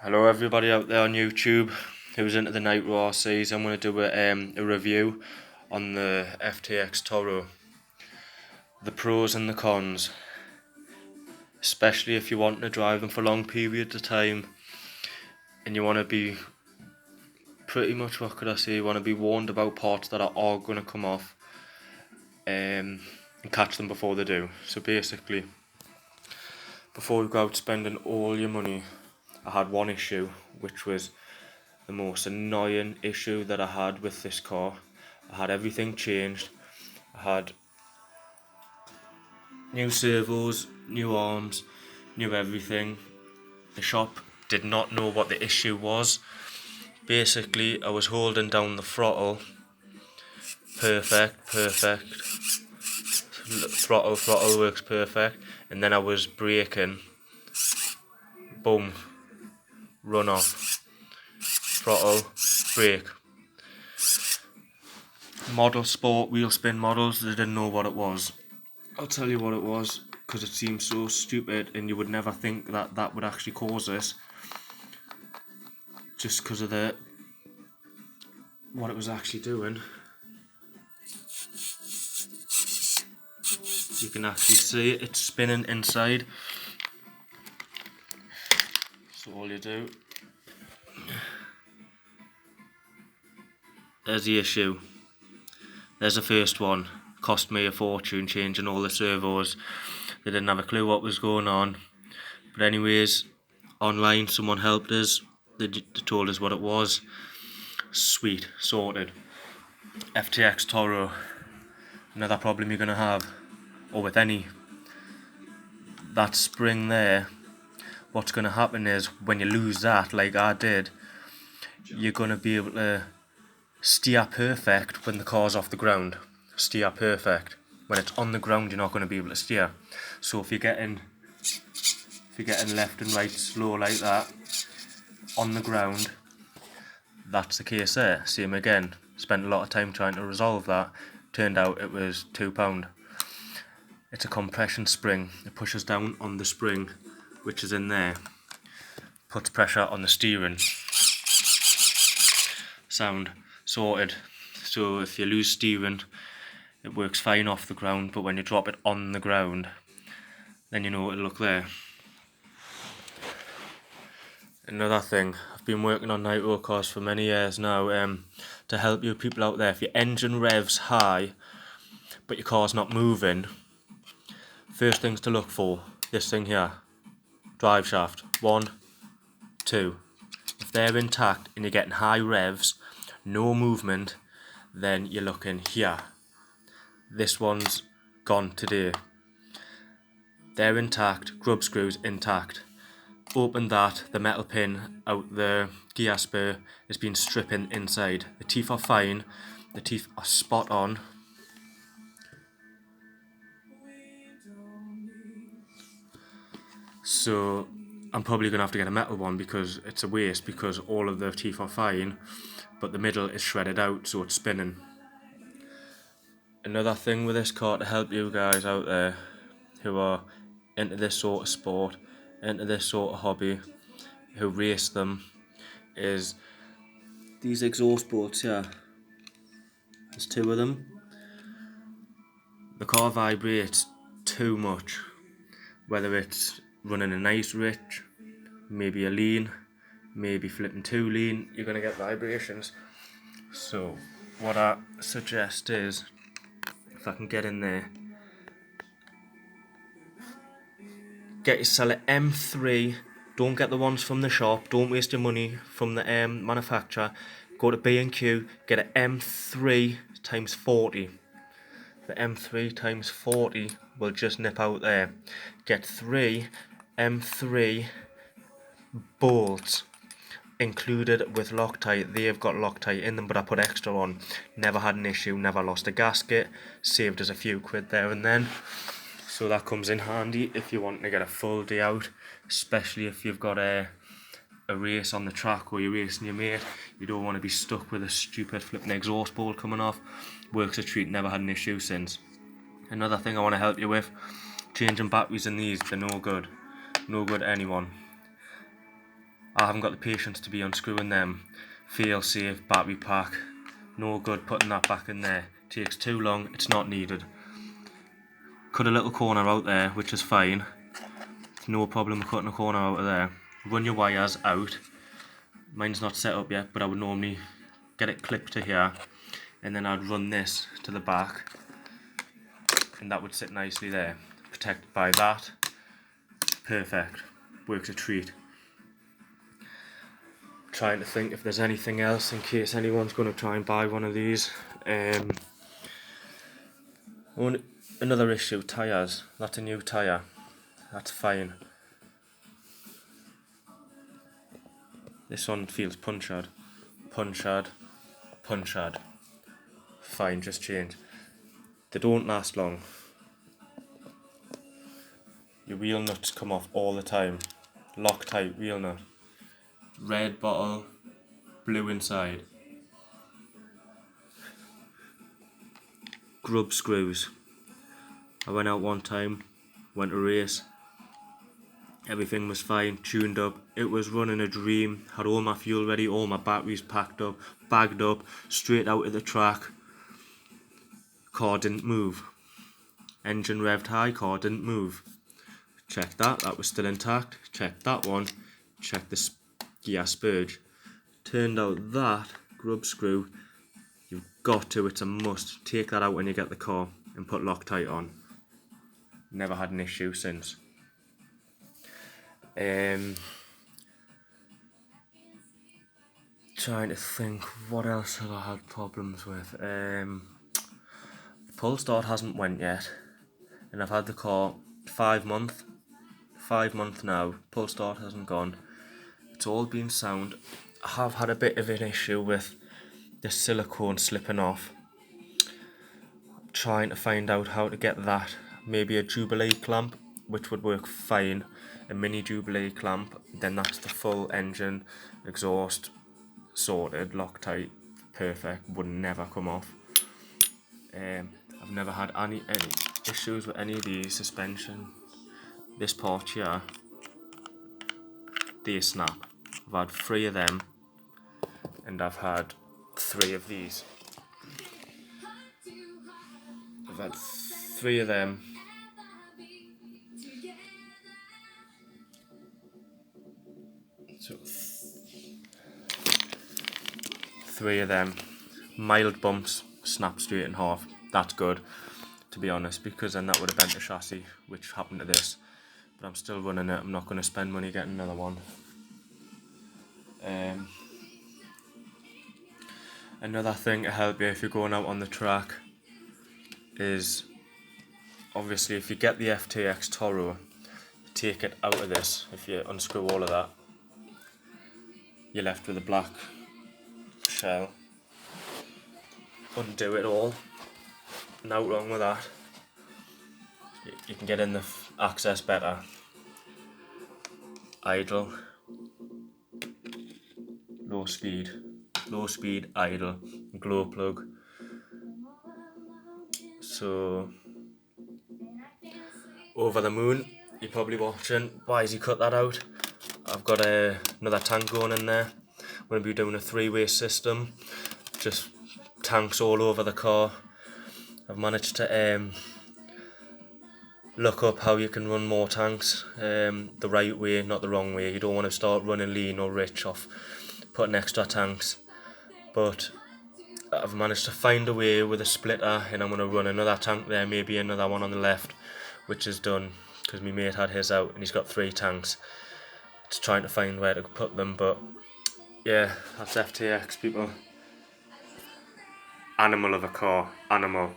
Hello everybody out there on YouTube who's into the Nitro RCs. I'm going to do a review on the FTX Torro. The pros and the cons. Especially if you want to drive them for long periods of time and you want to be pretty much, what could I say, you want to be warned about parts that are all going to come off and catch them before they do. So basically, before you go out spending all your money, I had one issue, which was the most annoying issue that I had with this car. I had everything changed. I had new servos, new arms, new everything. The shop did not know what the issue was. Basically, I was holding down the throttle. Perfect. Throttle works perfect. And then I was braking. Boom. Run off. Throttle. Brake. Model sport wheel spin models, they didn't know what it was. I'll tell you what it was, because it seems so stupid and you would never think that that would actually cause this, just because of what it was actually doing. You can actually see it's spinning inside. So all you do, there's the issue. There's the first one. Cost me a fortune changing all the servos. They didn't have a clue what was going on. But anyways, online someone helped us. They told us what it was. Sweet, sorted. FTX Torro. Another problem you're gonna have, or with any, that spring there. What's gonna happen is when you lose that, like I did, you're gonna be able to steer perfect when the car's off the ground. Steer perfect. When it's on the ground, you're not going to be able to steer. So if you're getting left and right slow like that on the ground, that's the case there. Same again. Spent a lot of time trying to resolve that. Turned out it was £2. It's a compression spring. It pushes down on the spring, which is in there. Puts pressure on the steering. Sound. Sorted. So if you lose steering, it works fine off the ground, but when you drop it on the ground, then you know it'll look there. Another thing, I've been working on Nitro cars for many years now, to help you people out there. If your engine revs high, but your car's not moving, first things to look for, this thing here, drive shaft, 1, 2. If they're intact and you're getting high revs, no movement, then you're looking here. This one's gone today. They're intact, grub screws intact. Open that, the metal pin out the gear spur has been stripping inside. The teeth are fine, the teeth are spot on. So I'm probably going to have to get a metal one because it's a waste, because all of the teeth are fine, but the middle is shredded out, so it's spinning. Another thing with this car to help you guys out there who are into this sort of sport, into this sort of hobby, who race them, is these exhaust bolts here. There's 2 of them. The car vibrates too much, whether it's running a nice rich, maybe a lean, maybe flipping too lean, you're going to get vibrations. So what I suggest is, if I can get in there, get yourself an M3. Don't get the ones from the shop. Don't waste your money from the manufacturer. Go to B&Q, get an M3 times 40. The M3 times 40 will just nip out there. Get 3 M3 bolts included with Loctite. They've got Loctite in them, but I put extra on. Never had an issue, never lost a gasket. Saved us a few quid there and then. So that comes in handy if you want to get a full day out, especially if you've got a race on the track or you're racing your mate. You don't want to be stuck with a stupid flipping exhaust bolt coming off. Works a treat, never had an issue since. Another thing I want to help you with, changing batteries in these, they're no good. No good to anyone. I haven't got the patience to be unscrewing them. Fail safe battery pack, no good putting that back in there. Takes too long, it's not needed. Cut a little corner out there, which is fine. It's no problem cutting a corner out of there. Run your wires out. Mine's not set up yet, but I would normally get it clipped to here, and then I'd run this to the back, and that would sit nicely there, protected by that. Perfect, works a treat. Trying to think if there's anything else in case anyone's going to try and buy one of these. Another issue, tyres. That's a new tyre. That's fine. This one feels punctured. Punctured. Punctured. Fine, just change. They don't last long. Your wheel nuts come off all the time. Loctite wheel nut. Red bottle, blue inside. Grub screws. I went out one time, went to race. Everything was fine, tuned up. It was running a dream. Had all my fuel ready, all my batteries packed up, bagged up, straight out of the track. Car didn't move. Engine revved high, car didn't move. Check that, that was still intact. Check that one. Check the gear spurge. Turned out that grub screw, you've got to, it's a must. Take that out when you get the car and put Loctite on. Never had an issue since. Trying to think, what else have I had problems with? Pull start hasn't went yet, and I've had the car 5 months now. Pull start hasn't gone. It's all been sound. I have had a bit of an issue with the silicone slipping off. I'm trying to find out how to get that. Maybe a Jubilee clamp, which would work fine. A mini Jubilee clamp, then that's the full engine, exhaust, sorted, Loctite, perfect, would never come off. I've never had any issues with any of these suspension. This part here, they snap. I've had 3 of them, and I've had 3 of these. I've had 3 of them. So 3 of them. Mild bumps, snap straight in half. That's good, to be honest, because then that would have bent the chassis, which happened to this. But I'm still running it. I'm not going to spend money getting another one. Another thing to help you if you're going out on the track is, obviously, if you get the FTX Torro, take it out of this. If you unscrew all of that, you're left with a black shell. Undo it all. No wrong with that. You can get in the access better. Idle. Low speed, idle, glow plug. So, over the moon, you're probably watching, why has he cut that out? I've got another tank going in there. I'm going to be doing a 3-way system, just tanks all over the car. I've managed to look up how you can run more tanks the right way, not the wrong way. You don't want to start running lean or rich off putting extra tanks. But I've managed to find a way with a splitter, and I'm going to run another tank there, maybe another one on the left, which is done because my mate had his out and he's got 3 tanks. It's trying to find where to put them, but yeah, that's FTX, people. Animal of a car, animal.